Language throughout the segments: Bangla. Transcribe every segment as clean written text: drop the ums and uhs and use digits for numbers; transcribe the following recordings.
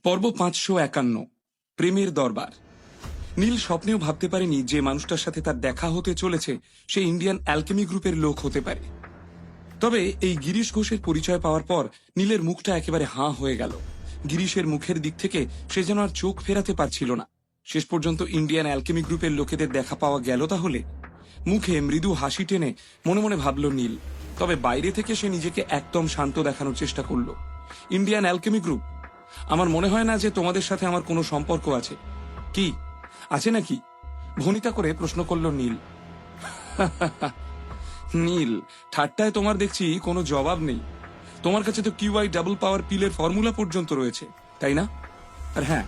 পর্ব 551, প্রেমের দরবার। নীল স্বপ্নেও ভাবতে পারেনি যে মানুষটার সাথে তার দেখা হতে চলেছে সে ইন্ডিয়ান অ্যালকেমি গ্রুপের লোক হতে পারে। তবে এই গিরিশ ঘোষের পরিচয় পাওয়ার পর নীলের মুখটা একেবারে হাঁ হয়ে গেল। গিরিশের মুখের দিক থেকে সে যেন আর চোখ ফেরাতে পারছিল না। শেষ পর্যন্ত ইন্ডিয়ান অ্যালকেমি গ্রুপের লোকেদের দেখা পাওয়া গেল তাহলে। মুখে মৃদু হাসি টেনে মনে মনে ভাবল নীল, তবে বাইরে থেকে সে নিজেকে একদম শান্ত দেখানোর চেষ্টা করল। ইন্ডিয়ান অ্যালকেমি গ্রুপ, আমার মনে হয় না যে তোমাদের সাথে আমার কোনো সম্পর্ক আছে। কি আছে নাকি? ভনিতা করে প্রশ্ন করল নীল। নীল, ঠাট্টায় তোমার দেখছি কোনো জবাব নেই। তোমার কাছে তো QI ডাবল পাওয়ার পিলের ফর্মুলা পর্যন্ত রয়েছে, তাই না? আর হ্যাঁ,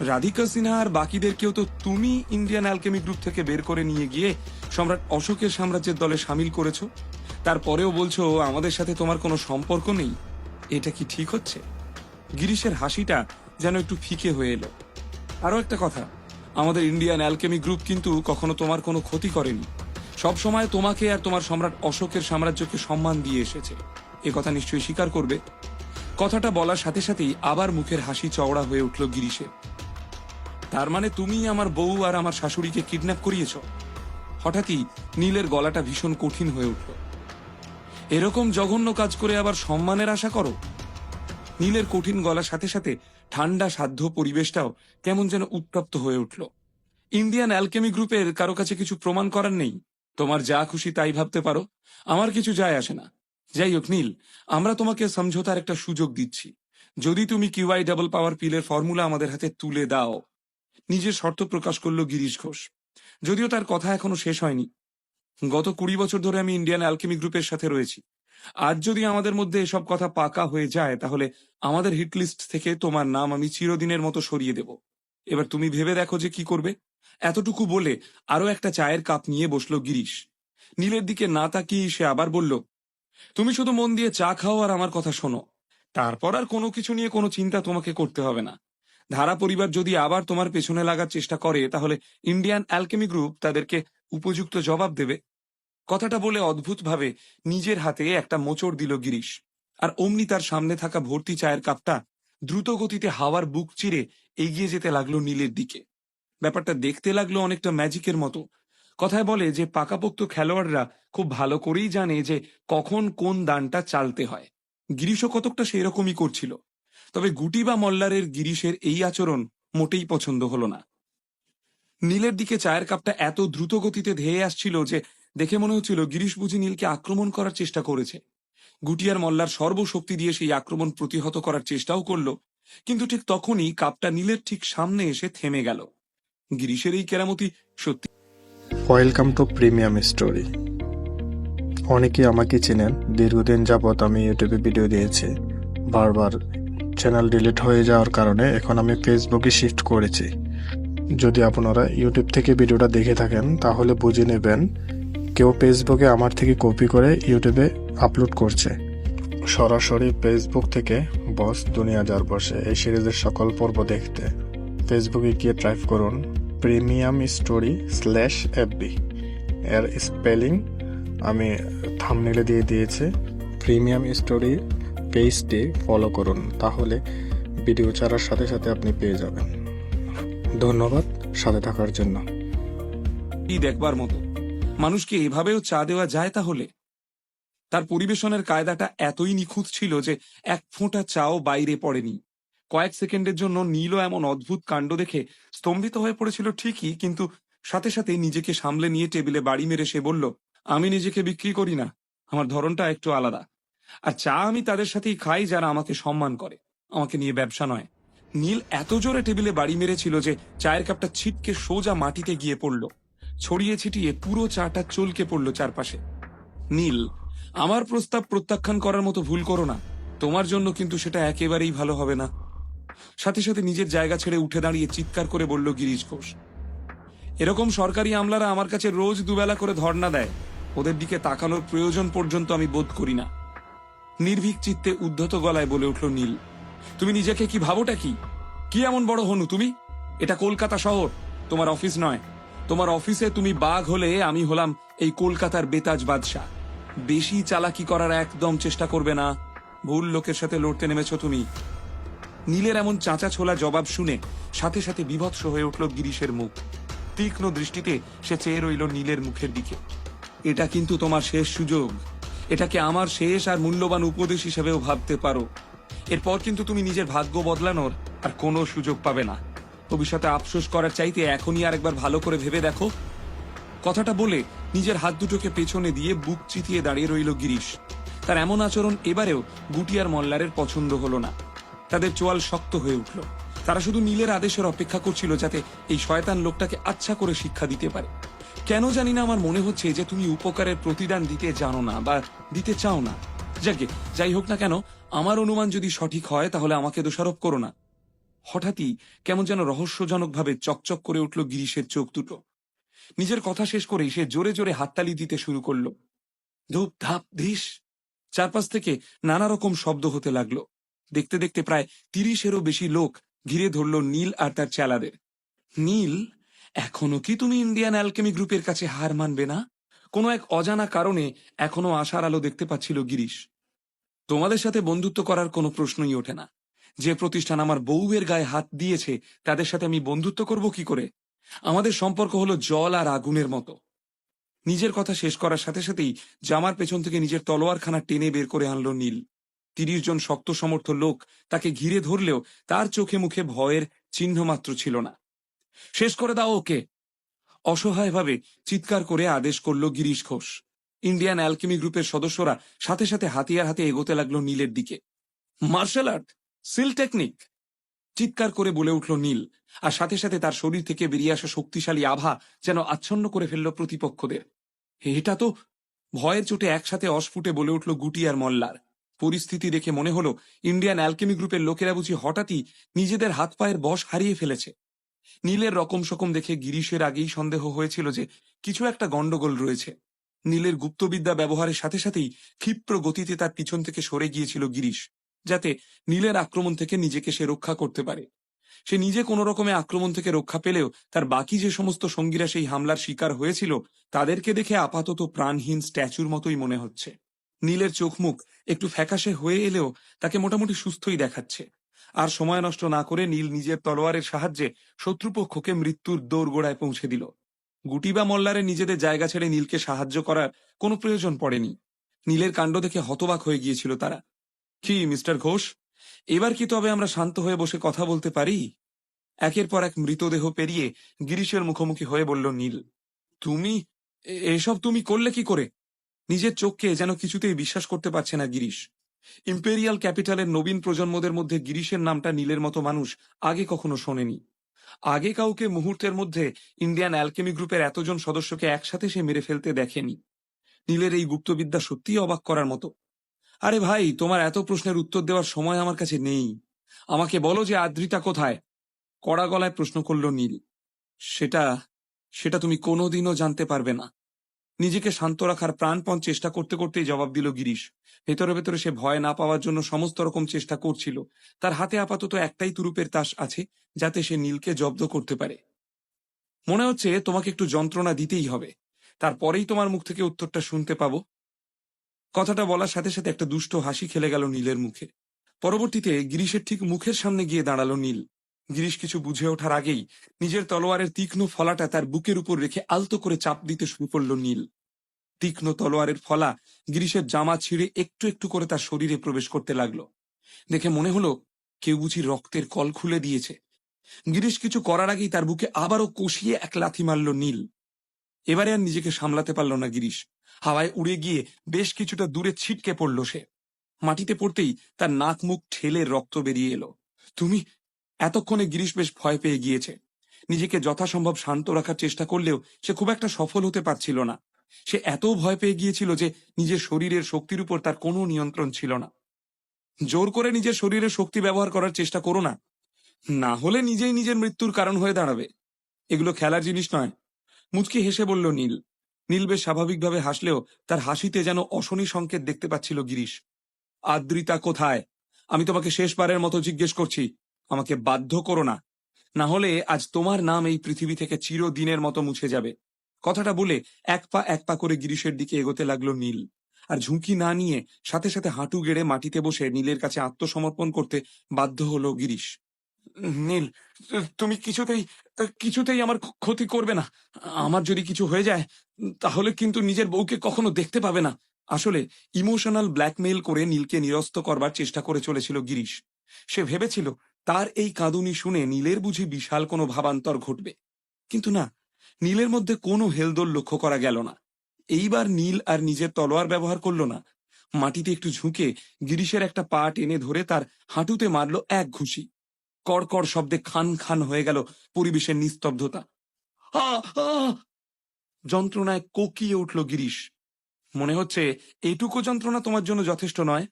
রাধিকা সিনহা আর বাকিদেরকেও তো তুমি ইন্ডিয়ান অ্যালকেমি গ্রুপ থেকে বের করে নিয়ে গিয়ে সম্রাট অশোকের সাম্রাজ্যের দলে সামিল করেছো। তারপরেও বলছো আমাদের সাথে তোমার কোনো সম্পর্ক নেই। এটা কি ঠিক হচ্ছে? গিরিশের হাসিটা যেন একটু ফিকে হয়ে এলো। আরো একটা কথা, আমাদের ইন্ডিয়ান অ্যালকেমি গ্রুপ কিন্তু কখনো তোমার কোনো ক্ষতি করেনি। সব সময় তোমাকে আর তোমার সম্রাট অশোকের সাম্রাজ্যকে সম্মান দিয়ে এসেছে। এ কথা নিশ্চয়ই স্বীকার করবে। কথাটা বলার সাথে সাথেই আবার মুখের হাসি চওড়া হয়ে উঠল গিরিশের। তার মানে তুমি আমার বউ আর আমার শাশুড়িকে কিডন্যাপ করিয়েছ? হঠাৎই নীলের গলাটা ভীষণ কঠিন হয়ে উঠল। এরকম জঘন্য কাজ করে আবার সম্মানের আশা করো? নীলের কঠিন গলার সাথে সাথে ঠান্ডা সাধ্য পরিবেশটাও কেমন যেন উত্তপ্ত হয়ে উঠল। ইন্ডিয়ান অ্যালকেমি গ্রুপের কারো কাছে কিছু প্রমাণ করার নেই। তোমার যা খুশি তাই ভাবতে পারো, আমার কিছু যায় আসে না। যাই হোক নীল, আমরা তোমাকে সমঝোতার একটা সুযোগ দিচ্ছি। যদি তুমি QI ডাবল পাওয়ার পিলের ফর্মুলা আমাদের হাতে তুলে দাও। নিজের শর্ত প্রকাশ করল গিরিশ ঘোষ। যদিও তার কথা এখনো শেষ হয়নি। গত 20 বছর ধরে আমি ইন্ডিয়ান অ্যালকেমি গ্রুপের সাথে রয়েছি। আজ যদি আমাদের মধ্যে এসব কথা পাকা হয়ে যায় তাহলে আমাদের হিটলিস্ট থেকে তোমার নাম আমি চিরদিনের মতো সরিয়ে দেব। এবার তুমি ভেবে দেখো যে কি করবে। এতটুকু বলে আরো একটা চায়ের কাপ নিয়ে বসলো গিরিশ। নীলের দিকে না তাকিয়ে সে আবার বলল, তুমি শুধু মন দিয়ে চা খাও আর আমার কথা শোনো। তারপর আর কোনো কিছু নিয়ে কোনো চিন্তা তোমাকে করতে হবে না। ধারা পরিবার যদি আবার তোমার পেছনে লাগার চেষ্টা করে তাহলে ইন্ডিয়ান অ্যালকেমি গ্রুপ তাদেরকে উপযুক্ত জবাব দেবে। কথাটা বলে অদ্ভুতভাবে নিজের হাতে একটা মোচড় দিল গিরিশ। আর অমনি তার সামনে থাকা ভর্তি চায়ের কাপটা দ্রুত গতিতে হাওয়ার বুক চিরে এগিয়ে যেতে লাগলো নীলের দিকে। ব্যাপারটা দেখতে লাগলো অনেকটা ম্যাজিকের মতো। কথায় বলে যে পাকাপোক্ত খেলোয়াড়রা খুব ভালো করেই জানে যে কখন কোন দানটা চালতে হয়। গিরিশও কতকটা সেই রকমই করছিল। তবে গুটি বা মল্লারের গিরিশের এই আচরণ মোটেই পছন্দ হলো না। নীলের দিকে চায়ের কাপটা এত দ্রুত গতিতে ধেয়ে আসছিল যে দেখে মনে হচ্ছিল গিরিশ বুঝি নীলকে আক্রমণ করার চেষ্টা করেছে। গুটিয়ার মল্লার সর্বশক্তি দিয়ে সেই আক্রমণ প্রতিহত করার চেষ্টাও করলো, কিন্তু ঠিক তখনই কাপটা নীলের ঠিক সামনে এসে থেমে গেল। গিরিশের এই কেরামতি সত্যি। Welcome to premium story. অনেকেই আমাকে চেনেন। দীর্ঘদিন যাবৎ আমি ইউটিউবে ভিডিও দিয়েছি। বারবার চ্যানেল ডিলিট হয়ে যাওয়ার কারণে এখন আমি ফেসবুকে শিফট করেছি। যদি আপনারা ইউটিউব থেকে ভিডিওটা দেখে থাকেন তাহলে বুঝে নেবেন কেউ ফেসবুকে আমার থেকে কপি করে ইউটিউবে আপলোড করছে। সরাসরি ফেসবুক থেকে বস দুনিয়া যার বসে এই সিরিজের সকল পর্ব দেখতে ফেসবুকে গিয়ে টাইপ করুন প্রিমিয়াম স্টোরি /FB। এর স্পেলিং আমি থাম্বনেইলে দিয়ে দিয়েছি। প্রিমিয়াম স্টোরি পেজটি ফলো করুন, তাহলে ভিডিও ছাড়ার সাথে সাথে আপনি পেয়ে যাবেন। ধন্যবাদ সাথে থাকার জন্য। দেখবার মতো মানুষকে এভাবেও চা দেওয়া যায় তাহলে? তার পরিবেশনের কায়দাটা এতই নিখুঁত ছিল যে এক ফোঁটা চাও বাইরে পড়েনি। কয়েক সেকেন্ডের জন্য নীলও এমন অদ্ভুত কাণ্ড দেখে স্তম্ভিত হয়ে পড়েছিল ঠিকই, কিন্তু সাথে সাথে নিজেকে সামলে নিয়ে টেবিলে বাড়ি মেরে সে বলল, আমি নিজেকে বিক্রি করি না, আমার ধরনটা একটু আলাদা। আর চা আমি তাদের সাথেই খাই যারা আমাকে সম্মান করে, আমাকে নিয়ে ব্যবসা নয়। নীল এত জোরে টেবিলে বাড়ি মেরেছিল যে চায়ের কাপটা ছিটকে সোজা মাটিতে গিয়ে পড়ল। ছড়িয়ে ছিটিয়ে পুরো চাটা চলকে পড়ল চারপাশে। নীল, আমার প্রস্তাব প্রত্যাখ্যান করার মতো ভুল করো না, তোমার জন্য কিন্তু সেটা একেবারেই ভালো হবে না। সাথে সাথে নিজের জায়গা ছেড়ে উঠে দাঁড়িয়ে চিৎকার করে বলল গিরিশ ঘোষ, এরকম সরকারি আমলারা আমার কাছে রোজ দুবেলা করে ধর্ণা দেয়, ওদের দিকে তাকানোর প্রয়োজন পর্যন্ত আমি বোধ করি না। নির্ভীক চিত্তে উদ্ধত গলায় বলে উঠল নীল, তুমি নিজেকে কি ভাবোটা কি? কি এমন বড় হনু তুমি? এটা কলকাতা শহর, তোমার অফিস নয়। তোমার অফিসে তুমি বাঘ হলে আমি হলাম এই কলকাতার বেতাজ বাদশা। বেশি চালাকি করার একদম চেষ্টা করবে না, ভুল লোকের সাথে লড়তে নেমেছ তুমি। নীলের এমন চাঁচা ছোলা জবাব শুনে সাথে সাথে বিভৎস হয়ে উঠল গিরিশের মুখ। তীক্ষ্ণ দৃষ্টিতে সে চেয়ে রইল নীলের মুখের দিকে। এটা কিন্তু তোমার শেষ সুযোগ। এটাকে আমার শেষ আর মূল্যবান উপদেশ হিসেবেও ভাবতে পারো। এরপর কিন্তু তুমি নিজের ভাগ্য বদলানোর আর কোনো সুযোগ পাবে না। ভবিষ্যতে আফসোস করার চাইতে এখনই আর একবার ভালো করে ভেবে দেখো। কথাটা বলে নিজের হাত দুটোকে পেছনে দিয়ে বুক চিতিয়ে দাঁড়িয়ে রইল গিরিশ। তার এমন আচরণ এবারেও গুটি আর মল্লারের পছন্দ হলো না। তাদের চোয়াল শক্ত হয়ে উঠল। তারা শুধু নীলের আদেশের অপেক্ষা করছিল যাতে এই শয়তান লোকটাকে আচ্ছা করে শিক্ষা দিতে পারে। কেন জানি না আমার মনে হচ্ছে যে তুমি উপকারের প্রতিদান দিতে জানো না বা দিতে চাও না। যাকে যাই হোক না কেন, আমার অনুমান যদি সঠিক হয় তাহলে আমাকে দোষারোপ করো না। হঠাৎই কেমন যেন রহস্যজনকভাবে চকচক করে উঠল গিরিশের চোখ দুটো। নিজের কথা শেষ করেই সে জোরে জোরে হাততালি দিতে শুরু করলো। ধূপ ধাপ ধিস। চারপাশ থেকে নানা রকম শব্দ হতে লাগলো। দেখতে দেখতে প্রায় 30-এরও বেশি লোক ঘিরে ধরল নীল আর তার চেলাদের। নীল, এখনো কি তুমি ইন্ডিয়ান অ্যালকেমি গ্রুপের কাছে হার মানবে না? কোনো এক অজানা কারণে এখনো আশার আলো দেখতে পাচ্ছিল গিরিশ। তোমাদের সাথে বন্ধুত্ব করার কোনো প্রশ্নই ওঠে না। যে প্রতিষ্ঠান আমার বউয়ের গায়ে হাত দিয়েছে তাদের সাথে আমি বন্ধুত্ব করব কি করে? আমাদের সম্পর্ক হলো জল আর আগুনের মতো। নিজের কথা শেষ করার সাথে সাথেই জামার পেছন থেকে নিজের তলোয়ারখানা টেনে বের করে আনলো নীল। 30 জন শক্ত সমর্থ লোক তাকে ঘিরে ধরলেও তার চোখে মুখে ভয়ের চিহ্ন মাত্র ছিল না। শেষ করে দাও ওকে! অসহায়ভাবে চিৎকার করে আদেশ করল গিরিশ ঘোষ। ইন্ডিয়ান অ্যালকেমি গ্রুপের সদস্যরা সাথে সাথে হাতিয়ার হাতে এগোতে লাগলো নীলের দিকে। Martial art, seal technique! চিৎকার করে বলে উঠল নীল, আর সাথে সাথে তার শরীর থেকে বেরিয়ে আসা শক্তিশালী আভা যেন আচ্ছন্ন করে ফেলল প্রতিপক্ষদের। এটা তো! ভয়ের চোটে একসাথে অস্ফুটে বলে উঠল গুটি আর মল্লার। পরিস্থিতি দেখে মনে হলো ইন্ডিয়ান অ্যালকেমি গ্রুপের লোকেরা বুঝি হঠাৎই নিজেদের হাত পায়ের বশ হারিয়ে ফেলেছে। নীলের রকম সকম দেখে গিরিশের আগেই সন্দেহ হয়েছিল যে কিছু একটা গন্ডগোল রয়েছে। নীলের গুপ্তবিদ্যা ব্যবহারের সাথে সাথেই ক্ষিপ্র গতিতে তার পিছন থেকে সরে গিয়েছিল গিরিশ, যাতে নীলের আক্রমণ থেকে নিজেকে সে রক্ষা করতে পারে। সে নিজে কোনো রকমে আক্রমণ থেকে রক্ষা পেলেও তার বাকি যে সমস্ত সঙ্গীরা সেই হামলার শিকার হয়েছিল তাদেরকে দেখে আপাতত প্রাণহীন স্ট্যাচুর মতোই মনে হচ্ছে। নীলের চোখ মুখ একটু ফ্যাকাশে হয়ে এলেও তাকে মোটামুটি সুস্থই দেখাচ্ছে। আর সময় নষ্ট না করে নীল নিজের তলোয়ারের সাহায্যে শত্রুপক্ষকে মৃত্যুর দোরগোড়ায় পৌঁছে দিল। গুটি বা মল্লারের নিজেদের জায়গা ছেড়ে নীলকে সাহায্য করার কোনো প্রয়োজন পড়েনি। নীলের কাণ্ড দেখে হতবাক হয়ে গিয়েছিল তারা। কি মিস্টার ঘোষ, এবার কি তবে আমরা শান্ত হয়ে বসে কথা বলতে পারি? একের পর এক মৃতদেহ পেরিয়ে গিরিশের মুখোমুখি হয়ে বলল নীল। তুমি এসব তুমি করলে কি করে? নিজের চোখকে যেন কিছুতেই বিশ্বাস করতে পারছে না গিরিশ। ইম্পেরিয়াল ক্যাপিটালের নবীন প্রজন্মদের মধ্যে গিরিশের নামটা নীলের মতো মানুষ আগে কখনো শোনেনি। আগে কাউকে মুহূর্তের মধ্যে ইন্ডিয়ান অ্যালকেমি গ্রুপের এতজন সদস্যকে একসাথে সে মেরে ফেলতে দেখেনি। নীলের এই গুপ্তবিদ্যা সত্যিই অবাক করার মতো। আরে ভাই, তোমার এত প্রশ্নের উত্তর দেওয়ার সময় আমার কাছে নেই। আমাকে বলো যে আদ্রিতা কোথায়? কড়া গলায় প্রশ্ন করল নীল। সেটা সেটা তুমি কোনোদিনও জানতে পারবে না। নিজেকে শান্ত রাখার প্রাণপণ চেষ্টা করতে করতেই জবাব দিল গিরিশ। ভেতরে ভেতরে সে ভয় না পাওয়ার জন্য সমস্ত রকম চেষ্টা করছিল। তার হাতে আপাতত একটাই তুরুপের তাস আছে, যাতে সে নীলকে জব্দ করতে পারে। মনে হচ্ছে তোমাকে একটু যন্ত্রণা দিতেই হবে, তারপরেই তোমার মুখ থেকে উত্তরটা শুনতে পাবো। কথাটা বলার সাথে সাথে একটা দুষ্ট হাসি খেলে গেল নীলের মুখে। পরবর্তীতে গিরিশের ঠিক মুখের সামনে গিয়ে দাঁড়ালো নীল। গিরিশ কিছু বুঝে ওঠার আগেই নিজের তলোয়ারের তীক্ষ্ণ ফলাটা তার বুকের উপর রেখে আলতো করে চাপ দিতে শুরু করল নীল। তীক্ষ্ণ তলোয়ারের ফলা গিরিশের জামা ছিঁড়ে একটু একটু করে তার শরীরে প্রবেশ করতে লাগলো। দেখে মনে হলো কেউ বুঝি রক্তের কল খুলে দিয়েছে। গিরিশ কিছু করার আগেই তার বুকে আবারও কষিয়ে এক লাথি মারল নীল। এবারে আর নিজেকে সামলাতে পারল না গিরিশ। হাওয়ায় উড়ে গিয়ে বেশ কিছুটা দূরে ছিটকে পড়ল সে। মাটিতে পড়তেই তার নাক মুখ ঠেলে রক্ত বেরিয়ে এলো। তুমি! এতক্ষণে গিরিশ বেশ ভয় পেয়ে গিয়েছে। নিজেকে যথাসম্ভব শান্ত রাখার চেষ্টা করলেও সে খুব একটা সফল হতে পারছিল না। সে এত ভয় পেয়ে গিয়েছিল যে নিজের শরীরের শক্তির উপর তার কোনো নিয়ন্ত্রণ ছিল না। জোর করে নিজের শরীরের শক্তি ব্যবহার করার চেষ্টা করো না, না হলে নিজেই নিজের মৃত্যুর কারণ হয়ে দাঁড়াবে। এগুলো খেলার জিনিস নয়। মুচকি হেসে বলল নীল। নীল বেশ স্বাভাবিকভাবে হাসলেও তার হাসিতে যেন অশনি সংকেত দেখতে পাচ্ছিল গিরিশ। আদ্রিতা কোথায়? আমি তোমাকে শেষবারের মতো জিজ্ঞেস করছি। আমাকে বাধ্য করো না, না হলে আজ তোমার নাম এই পৃথিবী থেকে চিরদিনের মতো মুছে যাবে। কথাটা বলে এক পা করে গিরিশের দিকে এগোতে লাগলো নীল। আর ঝুঁকি না নিয়ে সাথে সাথে হাঁটু গেড়ে মাটিতে বসে নীলের কাছে আত্মসমর্পণ করতে বাধ্য হলো গিরিশ। নীল, তুমি কিছুতেই কিছুতেই আমার ক্ষতি করবে না। আমার যদি কিছু হয়ে যায় তাহলে কিন্তু নিজের বউকে কখনো দেখতে পাবে না। আসলে ইমোশনাল ব্ল্যাকমেইল করে নীলকে নিরস্ত করবার চেষ্টা করে চলেছিল গিরিশ। সে ভেবেছিল তার এই কাঁদুনি শুনে নীলের বুঝি বিশাল কোনো ভাবান্তর ঘটবে, কিন্তু না, নীলের মধ্যে কোনো হেলদোল লক্ষ্য করা গেল না। এইবার নীল আর নিজের তলোয়ার ব্যবহার করলো না, মাটিতে একটু ঝুঁকে গিরিশের একটা পা টেনে ধরে তার হাঁটুতে মারলো এক ঘুষি। কড়কড় শব্দে খান খান হয়ে গেল পরিবেশের নিস্তব্ধতা। আহ! আহ! যন্ত্রণায় কোকিয়ে উঠল গিরিশ। মনে হচ্ছে এটুকু যন্ত্রণা তোমার জন্য যথেষ্ট নয়।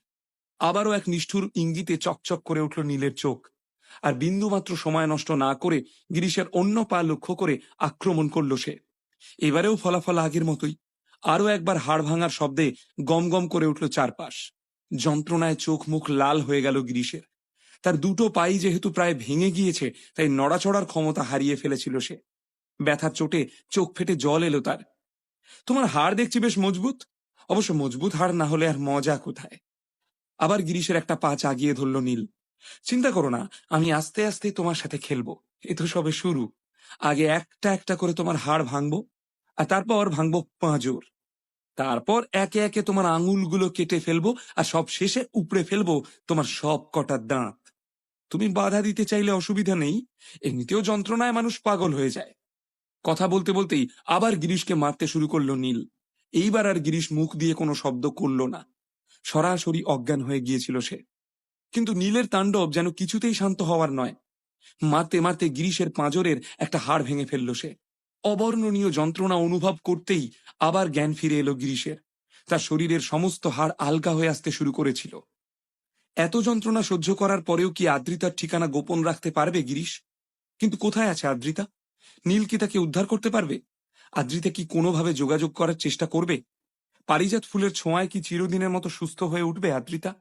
আবারও এক নিষ্ঠুর ইঙ্গিতে চকচক করে উঠল নীলের চোখ। আর বিন্দুমাত্র সময় নষ্ট না করে গিরিশের অন্য পা লক্ষ্য করে আক্রমণ করল সে। এবারেও ফলাফল আগের মতোই। আরো একবার হাড় ভাঙার শব্দে গম গম করে উঠল চারপাশ। যন্ত্রণায় চোখ মুখ লাল হয়ে গেল গিরিশের। তার দুটো পাই যেহেতু প্রায় ভেঙে গিয়েছে, তাই নড়াচড়ার ক্ষমতা হারিয়ে ফেলেছিল সে। ব্যথার চোটে চোখ ফেটে জল এলো তার। তোমার হাড় দেখছি বেশ মজবুত। অবশ্য মজবুত হাড় না হলে আর মজা কোথায়। আবার গিরিশের একটা পা চাগিয়ে ধরল নীল। চিন্তা করো না, আমি আস্তে আস্তে তোমার সাথে খেলবো। এ তো সবে শুরু। আগে একটা একটা করে তোমার হাড় ভাঙবো, আর তারপর ভাঙবো পাঁজর। তারপর একে একে তোমার আঙুলগুলো কেটে ফেলবো, আর সব শেষে উপড়ে ফেলবো তোমার সব কটা দাঁত। তুমি বাধা দিতে চাইলে অসুবিধা নেই, এমনিতেও যন্ত্রণায় মানুষ পাগল হয়ে যায়। কথা বলতে বলতেই আবার গিরিশকে মারতে শুরু করলো নীল। এইবার আর গিরিশ মুখ দিয়ে কোনো শব্দ করল না, সরাসরি অজ্ঞান হয়ে গিয়েছিল সে। কিন্তু নীলের তাণ্ডব যেন কিছুতেই শান্ত হওয়ার নয়। মারতে মারতে গিরিশের পাঁজরের একটা হাড় ভেঙে ফেলল সে। অবর্ণনীয় যন্ত্রণা অনুভব করতেই আবার জ্ঞান ফিরে এলো গিরিশের। তার শরীরের সমস্ত হাড় আলগা হয়ে আসতে শুরু করেছিল। এত যন্ত্রণা সহ্য করার পরেও কি আদ্রিতার ঠিকানা গোপন রাখতে পারবে গিরিশ? কিন্তু কোথায় আছে আদ্রিতা? নীল কি তাকে উদ্ধার করতে পারবে? আদ্রিতা কি কোনোভাবে যোগাযোগ করার চেষ্টা করবে? পারিজাত ফুলের ছোঁয়ায় কি চিরদিনের মতো সুস্থ হয়ে উঠবে আদ্রিতা?